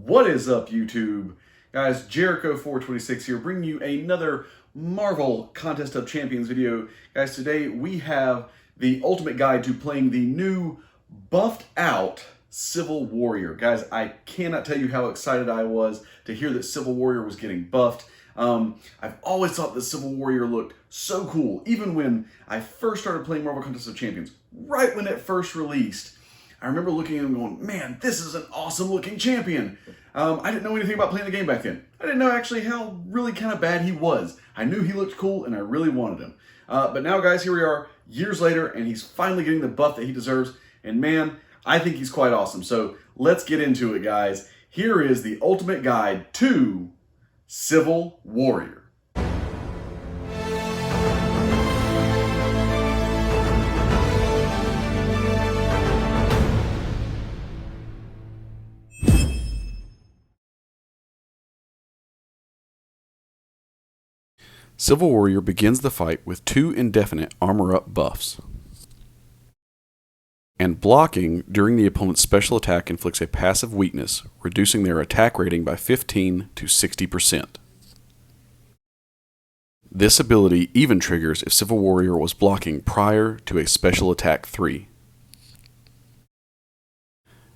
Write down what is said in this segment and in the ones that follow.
What is up, YouTube? Guys, Jericho426 here, bringing you another Marvel Contest of Champions video. Guys, today we have the ultimate guide to playing the new buffed out Civil Warrior. Guys, I cannot tell you how excited I was to hear that Civil Warrior was getting buffed. I've always thought the Civil Warrior looked so cool, even when I first started playing Marvel Contest of Champions. Right when it first released, I remember looking at him going, man, this is an awesome looking champion. I didn't know anything about playing the game back then. I didn't know actually how really kind of bad he was. I knew he looked cool and I really wanted him. But now, guys, here we are years later and he's finally getting the buff that he deserves. And man, I think he's quite awesome. So let's get into it, guys. Here is the ultimate guide to Civil Warrior. Civil Warrior begins the fight with 2 indefinite armor-up buffs. And blocking during the opponent's special attack inflicts a passive weakness, reducing their attack rating by 15 to 60%. This ability even triggers if Civil Warrior was blocking prior to a special attack 3.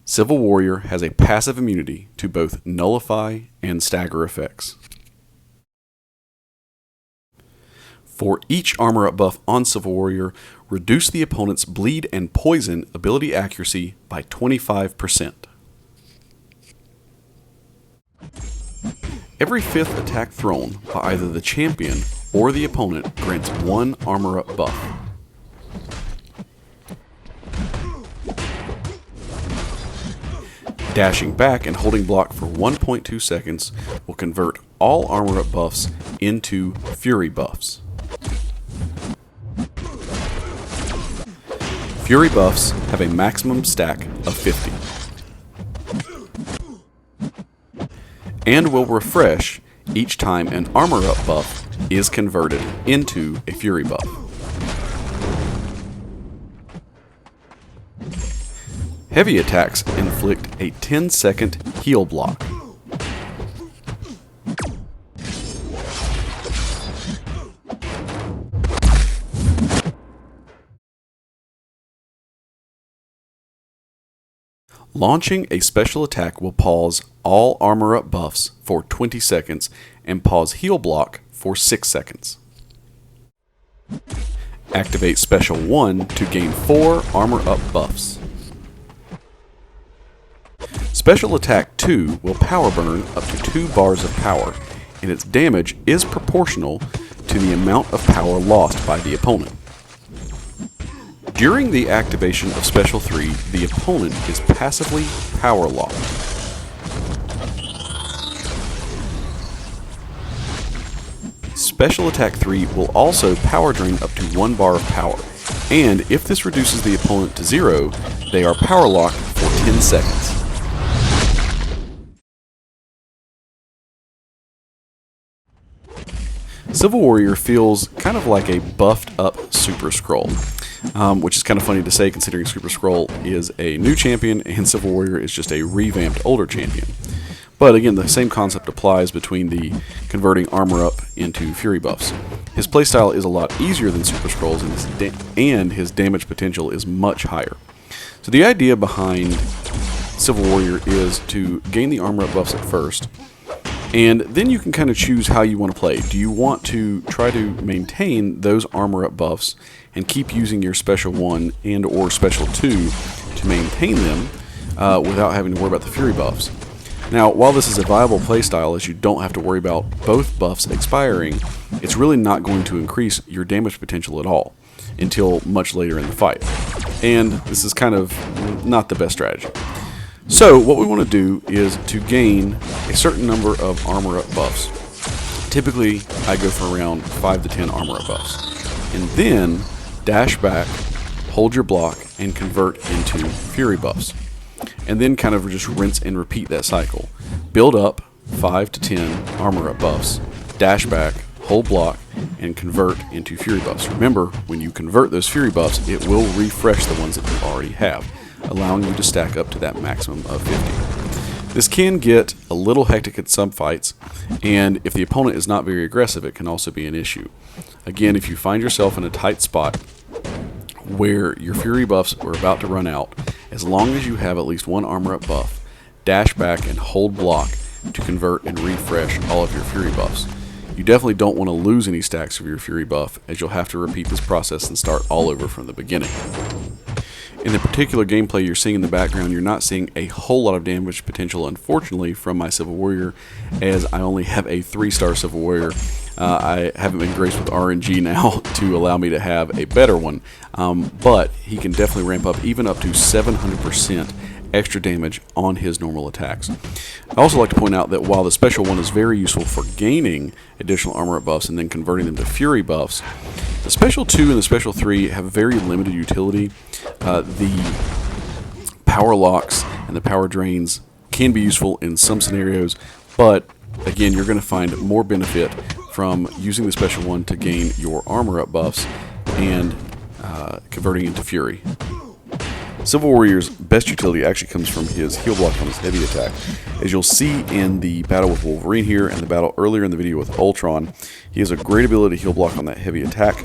Civil Warrior has a passive immunity to both Nullify and Stagger effects. For each armor-up buff on Civil Warrior, reduce the opponent's bleed and poison ability accuracy by 25%. Every 5th attack thrown by either the champion or the opponent grants 1 armor-up buff. Dashing back and holding block for 1.2 seconds will convert all armor-up buffs into Fury buffs. Fury buffs have a maximum stack of 50 and will refresh each time an armor-up buff is converted into a Fury buff. Heavy attacks inflict a 10-second heal block. Launching a special attack will pause all armor-up buffs for 20 seconds and pause heal block for 6 seconds. Activate Special 1 to gain 4 armor-up buffs. Special Attack 2 will power burn up to 2 bars of power, and its damage is proportional to the amount of power lost by the opponent. During the activation of Special 3, the opponent is passively power locked. Special Attack 3 will also power drain up to 1 bar of power, and if this reduces the opponent to 0, they are power locked for 10 seconds. Civil Warrior feels kind of like a buffed up Super Skrull. Which is kind of funny to say considering Super Skrull is a new champion and Civil Warrior is just a revamped older champion. But again, the same concept applies between the converting armor up into Fury buffs. His playstyle is a lot easier than Super Skrull's and his damage potential is much higher. So the idea behind Civil Warrior is to gain the armor up buffs at first, and then you can kind of choose how you want to play. Do you want to try to maintain those armor up buffs and keep using your Special 1 and or Special 2 to maintain them without having to worry about the Fury buffs? Now, while this is a viable playstyle as you don't have to worry about both buffs expiring, it's really not going to increase your damage potential at all until much later in the fight. And this is kind of not the best strategy. So what we want to do is to gain a certain number of armor up buffs. Typically, I go for around 5 to 10 armor up buffs. And then dash back, hold your block, and convert into Fury buffs. And then kind of just rinse and repeat that cycle. Build up 5 to 10 armor up buffs, dash back, hold block, and convert into Fury buffs. Remember, when you convert those Fury buffs, it will refresh the ones that you already have, allowing you to stack up to that maximum of 50. This can get a little hectic in some fights, and if the opponent is not very aggressive, it can also be an issue. Again, if you find yourself in a tight spot where your Fury buffs are about to run out, as long as you have at least one armor up buff, dash back and hold block to convert and refresh all of your Fury buffs. You definitely don't want to lose any stacks of your Fury buff, as you'll have to repeat this process and start all over from the beginning. In the particular gameplay you're seeing in the background, you're not seeing a whole lot of damage potential, unfortunately, from my Civil Warrior, as I only have a 3-star Civil Warrior. I haven't been graced with RNG now to allow me to have a better one, but he can definitely ramp up even up to 700% extra damage on his normal attacks. I also like to point out that while the special one is very useful for gaining additional armor up buffs and then converting them to Fury buffs, the special 2 and the special 3 have very limited utility. The power locks and the power drains can be useful in some scenarios, but again, you're going to find more benefit from using the special one to gain your armor up buffs and converting into Fury. Civil Warrior's best utility actually comes from his heal block on his heavy attack. As you'll see in the battle with Wolverine here and the battle earlier in the video with Ultron, he has a great ability to heal block on that heavy attack.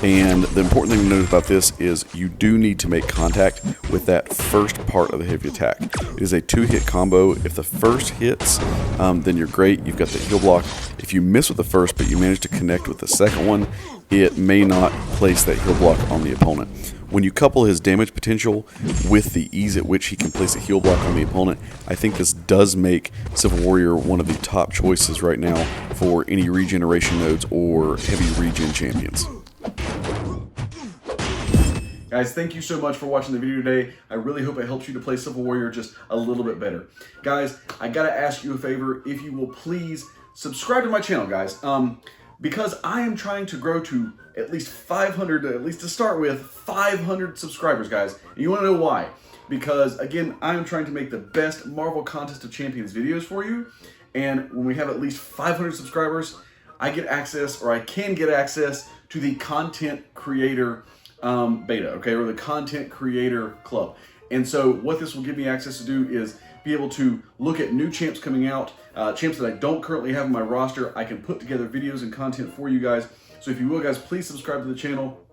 And the important thing to note about this is you do need to make contact with that first part of the heavy attack. It is a 2-hit combo. If the first hits, then you're great. You've got the heal block. If you miss with the first, but you manage to connect with the second one, it may not place that heal block on the opponent. When you couple his damage potential with the ease at which he can place a heal block on the opponent, I think this does make Civil Warrior one of the top choices right now for any regeneration nodes or heavy regen champions. Guys, thank you so much for watching the video today. I really hope it helps you to play Civil Warrior just a little bit better. Guys, I gotta ask you a favor. If you will please subscribe to my channel, guys. Because I am trying to grow to at least 500, at least to start with, 500 subscribers, guys. And you wanna know why? Because, again, I am trying to make the best Marvel Contest of Champions videos for you. And when we have at least 500 subscribers, I get access, or I can get access, to the Content Creator Beta, okay, or the Content Creator Club. And so what this will give me access to do is be able to look at new champs coming out, champs that I don't currently have on my roster. I can put together videos and content for you guys. So if you will, guys, please subscribe to the channel.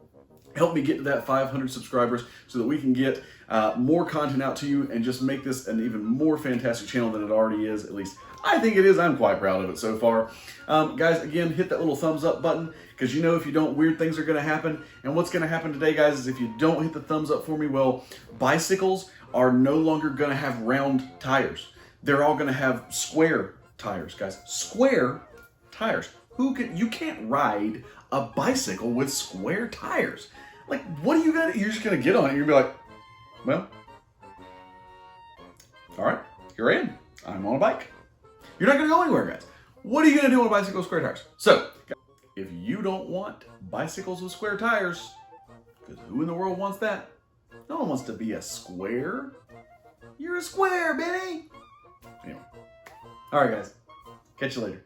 Help me get to that 500 subscribers so that we can get more content out to you and just make this an even more fantastic channel than it already is. At least I think it is. I'm quite proud of it so far. Guys, again, hit that little thumbs up button, because you know if you don't, weird things are going to happen. And what's going to happen today, guys, is if you don't hit the thumbs up for me, well, bicycles are no longer going to have round tires. They're all going to have square tires, guys. Square tires. You can't ride a bicycle with square tires. Like, what are you gonna? You're just gonna get on it and you're gonna be like, well, all right, here I am. I'm on a bike. You're not gonna go anywhere, guys. What are you gonna do on a bicycle with square tires? So, if you don't want bicycles with square tires, because who in the world wants that? No one wants to be a square. You're a square, baby. Anyway. All right, guys. Catch you later.